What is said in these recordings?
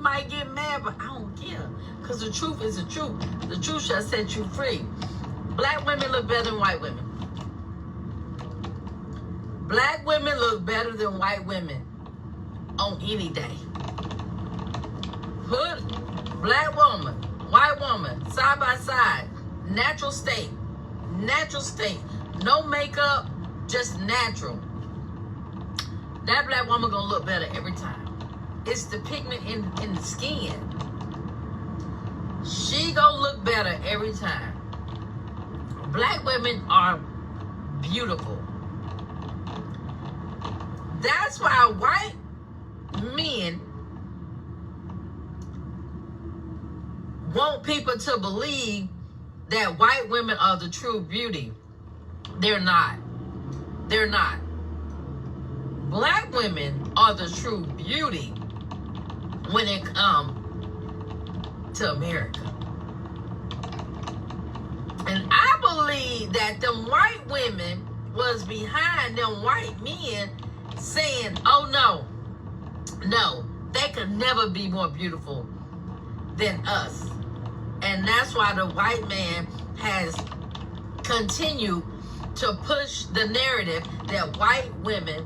might get mad, but I don't care. Because the truth is the truth. The truth shall set you free. Black women look better than white women. Black women look better than white women on any day. Put black woman, white woman, side by side, natural state, no makeup, just natural. That black woman gonna look better every time. It's the pigment in the skin. She gonna look better every time. Black women are beautiful. That's why white men want people to believe that white women are the true beauty. They're not. They're not. Black women are the true beauty when it comes to America. And I believe that them white women was behind them white men saying, oh no, they could never be more beautiful than us. And that's why the white man has continued to push the narrative that white women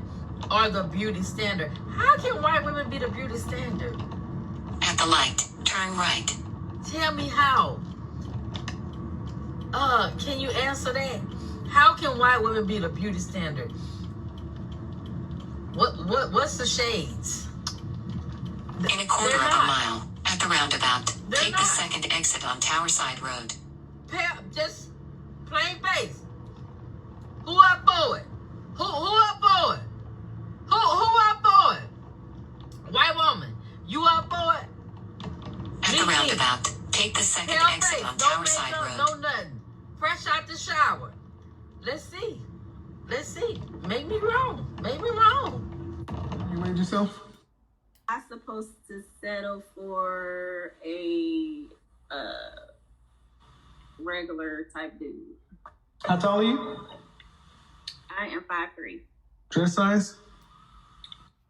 are the beauty standard. How can white women be the beauty standard? At the light, turn right. Tell me how. Can you answer that? How can white women be the beauty standard? What's the shades? In a quarter of a mile, at the roundabout, take the second exit on Towerside Road. Just plain face. Who up for it? Who up for it? Who up for it? White woman, you up for it? At the roundabout, take the second exit on Towerside Road. No nothing. Fresh out the shower. Let's see. Make me wrong. You made yourself? I'm supposed to settle for a regular type dude. How tall are you? I am 5'3". Dress size?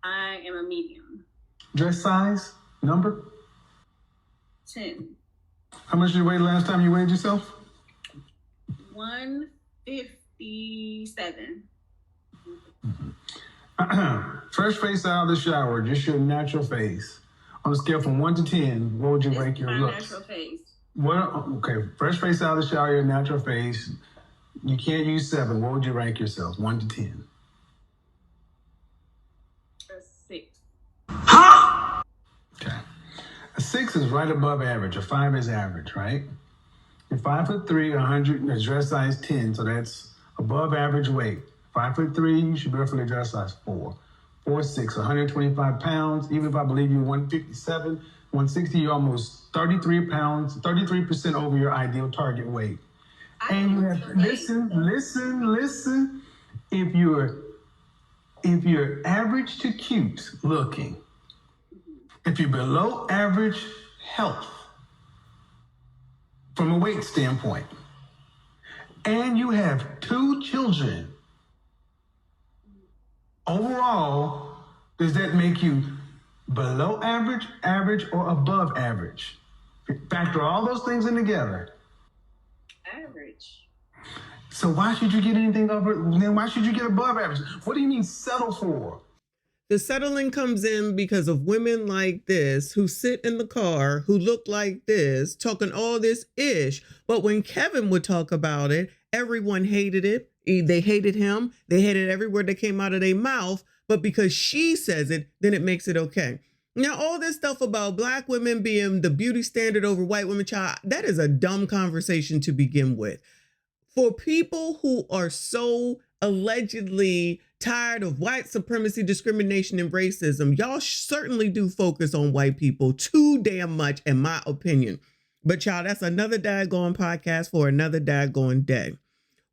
I am a medium. Dress size? Number? 10. How much did you weigh last time you weighed yourself? 157. Fresh face out of the shower, just your natural face. On a scale from 1 to 10, what would you rank your looks? Natural face. Okay, fresh face out of the shower, your natural face. You can't use 7. What would you rank yourself? 1 to 10. A 6. Okay. A 6 is right above average. A 5 is average, right? You're 5'3", 100, dress size 10, so that's above average weight. 5'3", you should be roughly dress size 4. 4'6", 125 pounds. Even if I believe you're 157, 160, you're almost 33 pounds, 33% over your ideal target weight. And you have, listen. If you're average to cute looking, if you're below average health from a weight standpoint, and you have 2 children, overall, does that make you below average, average, or above average? Factor all those things in together. Average. So why should you get anything over? Then why should you get above average? What do you mean settle for? The settling comes in because of women like this who sit in the car, who look like this, talking all this ish. But when Kevin would talk about it, everyone hated it. They hated him. They hated every word that came out of their mouth. But because she says it, then it makes it okay. Now, all this stuff about black women being the beauty standard over white women, child, that is a dumb conversation to begin with. For people who are so allegedly tired of white supremacy, discrimination, and racism, y'all certainly do focus on white people too damn much, in my opinion. But child, that's another daggone podcast for another daggone day.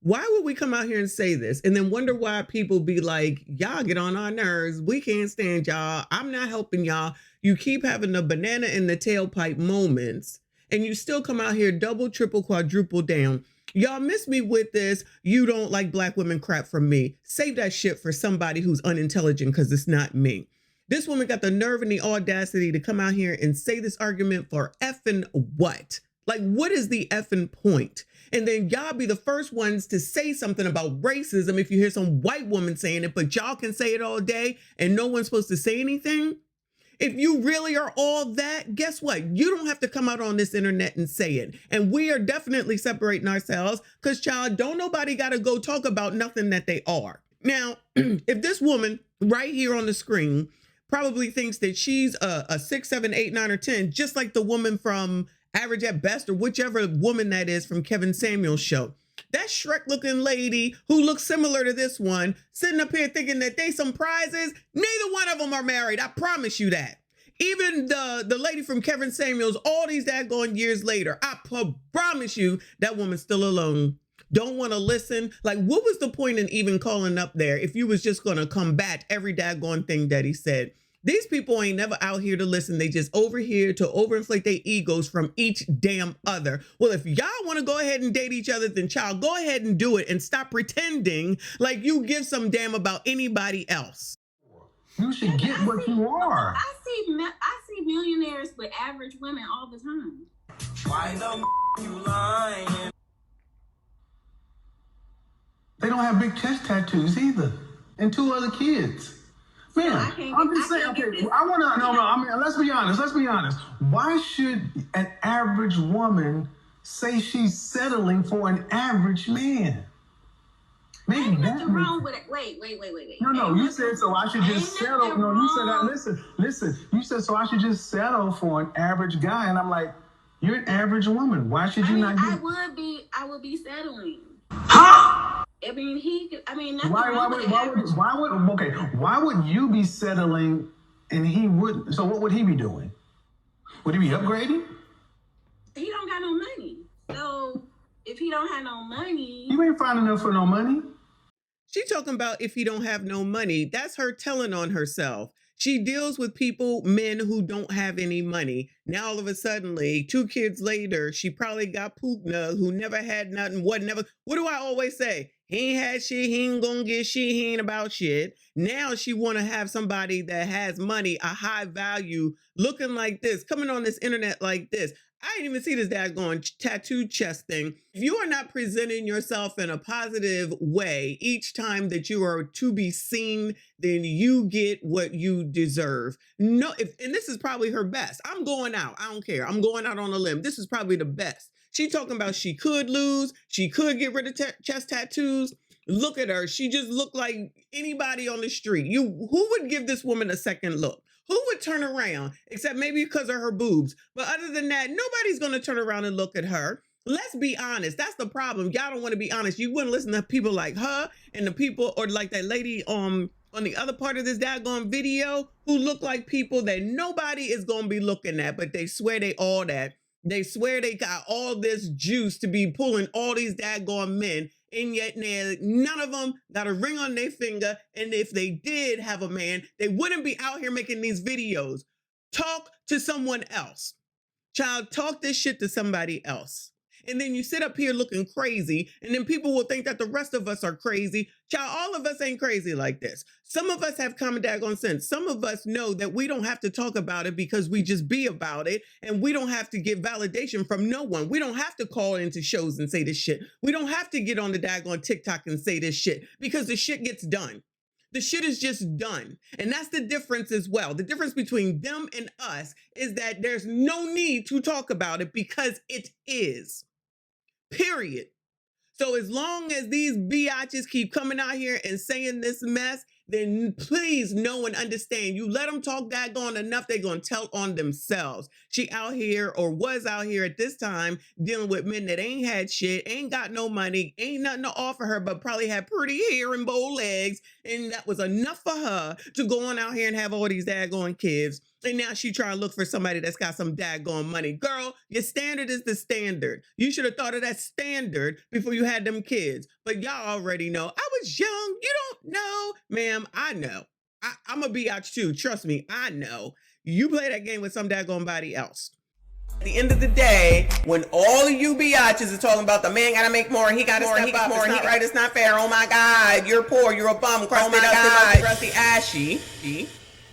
Why would we come out here and say this and then wonder why people be like, y'all get on our nerves. We can't stand y'all. I'm not helping y'all. You keep having the banana in the tailpipe moments and you still come out here double, triple, quadruple down. Y'all miss me with this. You don't like black women crap from me. Save that shit for somebody who's unintelligent because it's not me. This woman got the nerve and the audacity to come out here and say this argument for effing what? Like, what is the effing point? And then y'all be the first ones to say something about racism if you hear some white woman saying it, but y'all can say it all day and no one's supposed to say anything. If you really are all that, guess what? You don't have to come out on this internet and say it. And we are definitely separating ourselves because, child, don't nobody got to go talk about nothing that they are. Now, if this woman right here on the screen probably thinks that she's a 6, 7, 8, 9, or 10, just like the woman from Average at Best or whichever woman that is from Kevin Samuel's show. That Shrek looking lady who looks similar to this one sitting up here thinking that they some prizes. Neither one of them are married. I promise you that. Even the lady from Kevin Samuel's, all these daggone years later, I promise you that woman's still alone. Don't want to listen. Like, what was the point in even calling up there if you was just going to combat every daggone thing that he said? These people ain't never out here to listen. They just over here to overinflate their egos from each damn other. Well, if y'all want to go ahead and date each other, then child, go ahead and do it and stop pretending like you give some damn about anybody else. You should get what you are. I see millionaires with average women all the time. Why the you lying? They don't have big chest tattoos either, and 2 other kids. Man, I'm just saying. Okay, I want to. No. I mean, let's be honest. Why should an average woman say she's settling for an average man? Maybe ain't that nothing wrong with it. Wait. No, you said so I should just settle. No, you said that. Listen. You said so I should just settle for an average guy, and I'm like, you're an average woman. Why should you not? I would be settling. Huh? I mean, nothing wrong with it. Why would you be settling and he wouldn't? So what would he be doing? Would he be upgrading? He don't got no money. So if he don't have no money, you ain't fine enough for no money. She talking about if he don't have no money. That's her telling on herself. She deals with people, men who don't have any money. Now, all of a sudden, 2 kids later, she probably got Pugna, who never had nothing. What do I always say? He ain't had shit. He ain't gonna get shit. He ain't about shit. Now she want to have somebody that has money, a high value, looking like this, coming on this internet like this. I didn't even see this daggone tattoo chest thing. If you are not presenting yourself in a positive way each time that you are to be seen, then you get what you deserve. No, and this is probably her best. I'm going out. I don't care. I'm going out on a limb. This is probably the best. She talking about she could lose. She could get rid of chest tattoos. Look at her. She just looked like anybody on the street. Who would give this woman a second look? Who would turn around? Except maybe because of her boobs. But other than that, nobody's going to turn around and look at her. Let's be honest. That's the problem. Y'all don't want to be honest. You wouldn't listen to people like her and the people, or like that lady on the other part of this daggone video, who look like people that nobody is going to be looking at, but they swear they all that. They swear they got all this juice to be pulling all these daggone men, and yet none of them got a ring on their finger. And if they did have a man, they wouldn't be out here making these videos. Talk to someone else. Child, talk this shit to somebody else. And then you sit up here looking crazy, and then people will think that the rest of us are crazy. Child, all of us ain't crazy like this. Some of us have common daggone sense. Some of us know that we don't have to talk about it because we just be about it, and we don't have to get validation from no one. We don't have to call into shows and say this shit. We don't have to get on the daggone TikTok and say this shit because the shit gets done. The shit is just done. And that's the difference as well. The difference between them and us is that there's no need to talk about it because it is. Period. So as long as these biatches keep coming out here and saying this mess, then please know and understand, you let them talk daggone enough, they're going to tell on themselves. She out here, or was out here at this time, dealing with men that ain't had shit, ain't got no money, ain't nothing to offer her, but probably had pretty hair and bow legs. And that was enough for her to go on out here and have all these daggone kids. And now she trying to look for somebody that's got some daggone money. Girl, your standard is the standard. You should have thought of that standard before you had them kids. But y'all already know. I was young. You don't know. Ma'am, I know. I'm a biatch too. Trust me, I know. You play that game with some daggone body else. At the end of the day, when all of you biatches are talking about the man gotta make more, he gotta step up, it's not right, it's not fair, oh my God, you're poor, you're a bum, crusty, crusty, ashy.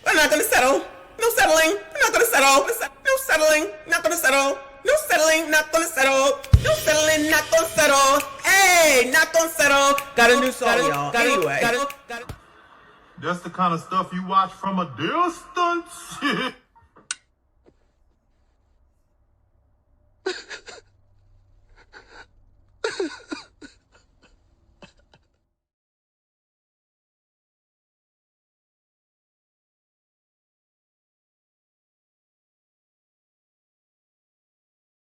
We're not gonna settle. No settling. We're not gonna settle. No settling. Not gonna settle. No settling. Not gonna settle. No settling. Not gonna settle. Hey, not gonna settle. Got a new song, y'all. Anyway. That's the kind of stuff you watch from a distance.